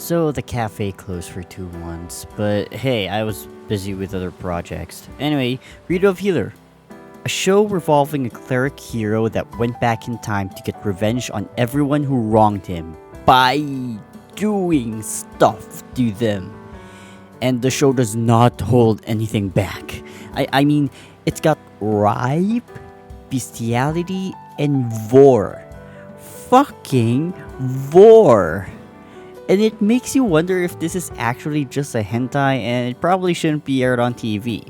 So the cafe closed for 2 months, but hey, I was busy with other projects. Anyway, Rito of Healer, a show revolving a cleric hero that went back in time to get revenge on everyone who wronged him by doing stuff to them. And the show does not hold anything back. I mean, it's got rape, bestiality, and vor. Fucking vor. And it makes you wonder if this is actually just a hentai and it probably shouldn't be aired on TV.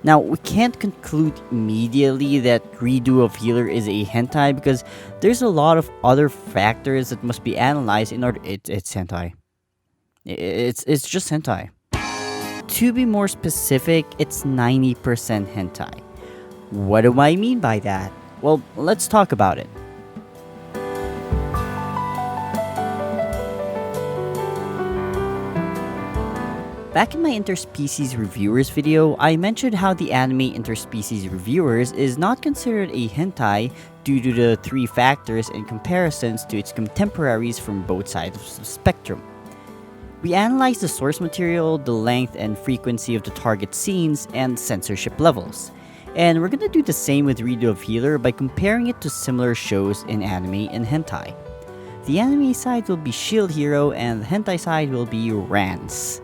Now, we can't conclude immediately that Redo of Healer is a hentai because there's a lot of other factors that must be analyzed in order. It's hentai. It's just hentai. To be more specific, it's 90% hentai. What do I mean by that? Well, let's talk about it. Back in my Interspecies Reviewers video, I mentioned how the anime Interspecies Reviewers is not considered a hentai due to the 3 factors and comparisons to its contemporaries from both sides of the spectrum. We analyzed the source material, the length and frequency of the target scenes, and censorship levels. And we're gonna do the same with Redo of Healer by comparing it to similar shows in anime and hentai. The anime side will be Shield Hero and the hentai side will be Rans.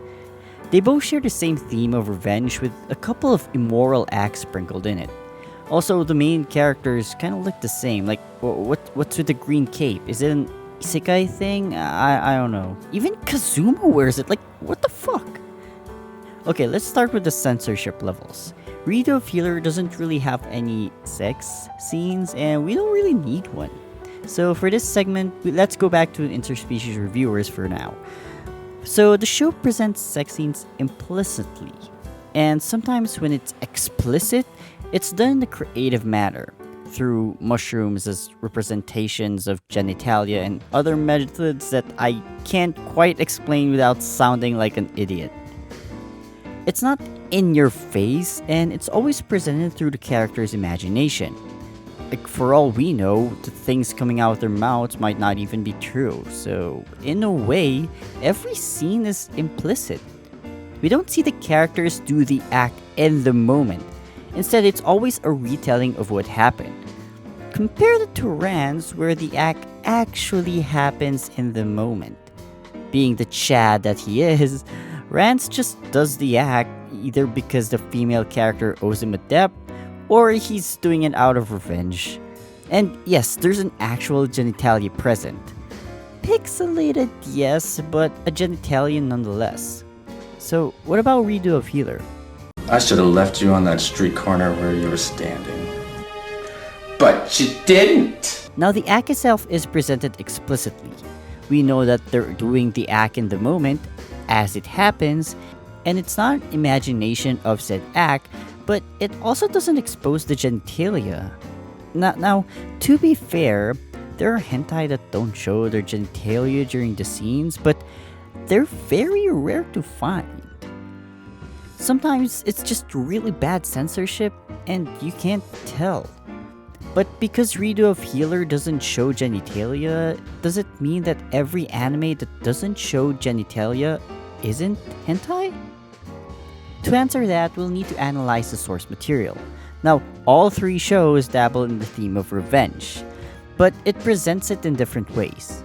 They both share the same theme of revenge with a couple of immoral acts sprinkled in it. Also, the main characters kind of look the same. Like, what's with the green cape? Is it an isekai thing? I don't know. Even Kazuma wears it. Like, what the fuck? Okay, let's start with the censorship levels. Redo of Healer doesn't really have any sex scenes, and we don't really need one. So for this segment, let's go back to Interspecies Reviewers for now. So the show presents sex scenes implicitly, and sometimes when it's explicit, it's done in a creative manner, through mushrooms as representations of genitalia and other methods that I can't quite explain without sounding like an idiot. It's not in your face, and it's always presented through the character's imagination. Like, for all we know, the things coming out of their mouths might not even be true, so in a way, every scene is implicit. We don't see the characters do the act in the moment. Instead, it's always a retelling of what happened. Compare it to Rans, where the act actually happens in the moment. Being the Chad that he is, Rans just does the act either because the female character owes him a debt, or he's doing it out of revenge. And yes, there's an actual genitalia present. Pixelated, yes, but a genitalia nonetheless. So, what about Redo of Healer? I should have left you on that street corner where you were standing. But you didn't! Now, the act itself is presented explicitly. We know that they're doing the act in the moment, as it happens, and it's not an imagination of said act, but it also doesn't expose the genitalia. Now, to be fair, there are hentai that don't show their genitalia during the scenes, but they're very rare to find. Sometimes it's just really bad censorship and you can't tell. But because Redo of Healer doesn't show genitalia, does it mean that every anime that doesn't show genitalia isn't hentai? To answer that, we'll need to analyze the source material. Now, all 3 shows dabble in the theme of revenge, but it presents it in different ways.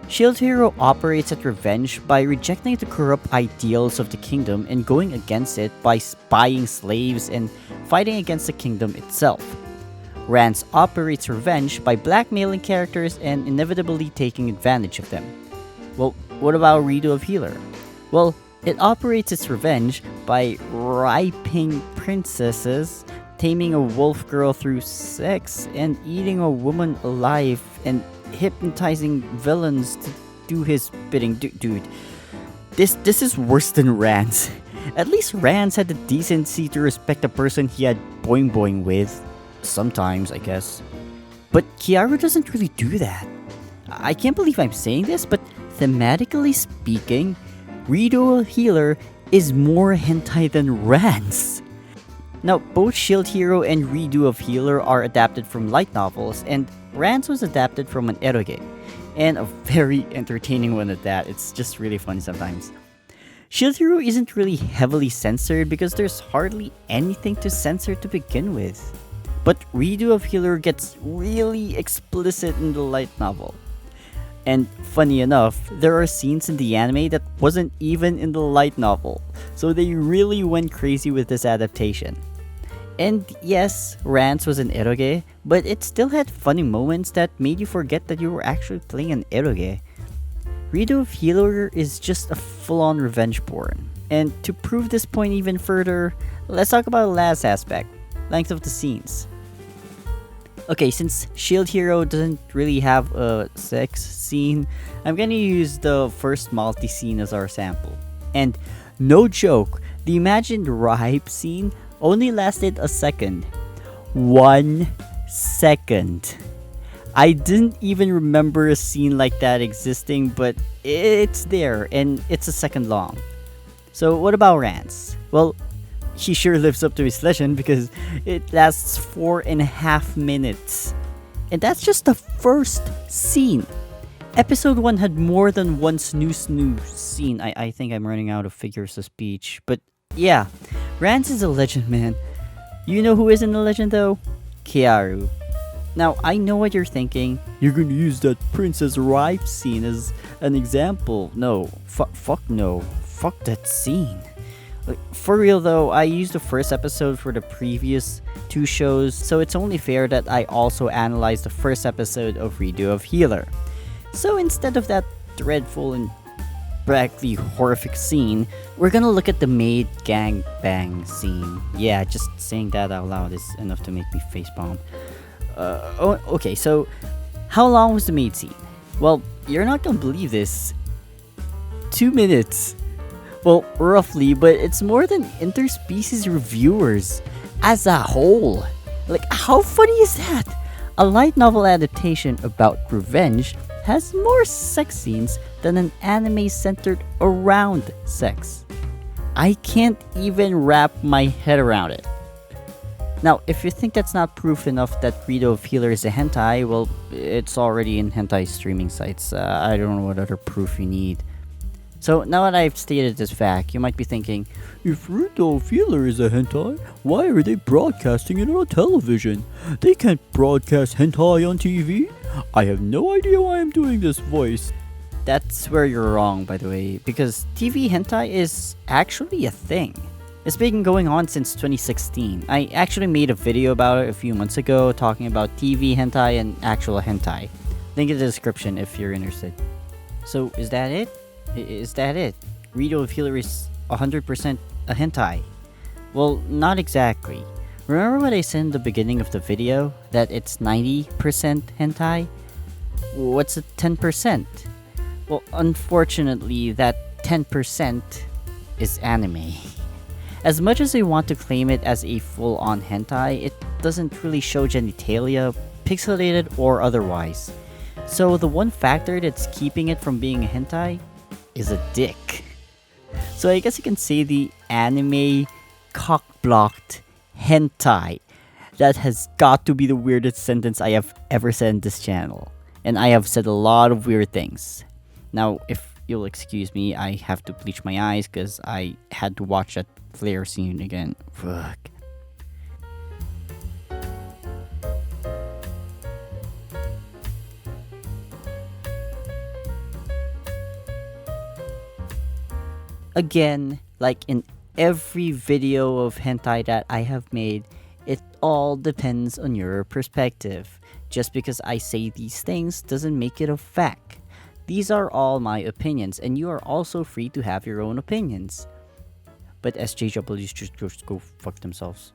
Shield Hero operates at revenge by rejecting the corrupt ideals of the kingdom and going against it by buying slaves and fighting against the kingdom itself. Rans operates revenge by blackmailing characters and inevitably taking advantage of them. Well, what about Redo of Healer? Well, it operates its revenge by raping princesses, taming a wolf girl through sex, and eating a woman alive, and hypnotizing villains to do his bidding. Dude, this is worse than Rans. At least Rans had the decency to respect the person he had boing boing with. Sometimes, I guess. But Kiaru doesn't really do that. I can't believe I'm saying this, but thematically speaking, Redo of Healer is more hentai than Rans. Now, both Shield Hero and Redo of Healer are adapted from light novels, and Rance was adapted from an eroge, and a very entertaining one at that. It's just really funny sometimes. Shield Hero isn't really heavily censored because there's hardly anything to censor to begin with. But Redo of Healer gets really explicit in the light novel. And funny enough, there are scenes in the anime that wasn't even in the light novel, so they really went crazy with this adaptation. And yes, Rance was an eroge, but it still had funny moments that made you forget that you were actually playing an eroge. Redo of Healer is just a full-on revenge porn. And to prove this point even further, let's talk about the last aspect, length of the scenes. Okay, since Shield Hero doesn't really have a sex scene, I'm gonna use the first multi scene as our sample. And no joke, the imagined rape scene only lasted a second. 1 second. I didn't even remember a scene like that existing, but it's there and it's a second long. So what about Rance? Well, he sure lives up to his legend because it lasts 4.5 minutes. And that's just the first scene. Episode 1 had more than one snoo scene. I think I'm running out of figures of speech. But yeah, Rance is a legend, man. You know who isn't a legend though? Kiaru. Now, I know what you're thinking. You're gonna use that Princess Ripe scene as an example. No, fuck no. Fuck that scene. For real though, I used the first episode for the previous 2 shows, so it's only fair that I also analyze the first episode of Redo of Healer. So instead of that dreadful and practically horrific scene, we're gonna look at the maid gang bang scene. Yeah, just saying that out loud is enough to make me facepalm. Okay, so how long was the maid scene? Well, you're not gonna believe this. 2 minutes. Well, roughly, but it's more than interspecies reviewers as a whole. Like, how funny is that? A light novel adaptation about revenge has more sex scenes than an anime centered around sex. I can't even wrap my head around it. Now, if you think that's not proof enough that Redo of Healer is a hentai, well, it's already in hentai streaming sites. I don't know what other proof you need. So, now that I've stated this fact, you might be thinking, if Redo of Healer is a hentai, why are they broadcasting it on television? They can't broadcast hentai on TV? I have no idea why I'm doing this voice. That's where you're wrong, by the way, because TV hentai is actually a thing. It's been going on since 2016. I actually made a video about it a few months ago talking about TV hentai and actual hentai. Link in the description if you're interested. So, is that it? Is that it? Redo of Healer is 100% a hentai? Well, not exactly. Remember what I said in the beginning of the video? That it's 90% hentai? What's the 10%? Well, unfortunately, that 10% is anime. As much as I want to claim it as a full-on hentai, it doesn't really show genitalia, pixelated or otherwise. So the one factor that's keeping it from being a hentai is a dick. So I guess you can say the anime cock-blocked hentai. That has got to be the weirdest sentence I have ever said in this channel. And I have said a lot of weird things. Now, if you'll excuse me, I have to bleach my eyes because I had to watch that flare scene again. Fuck. Again, like in every video of hentai that I have made, it all depends on your perspective. Just because I say these things doesn't make it a fact. These are all my opinions, and you are also free to have your own opinions. But SJWs just go fuck themselves.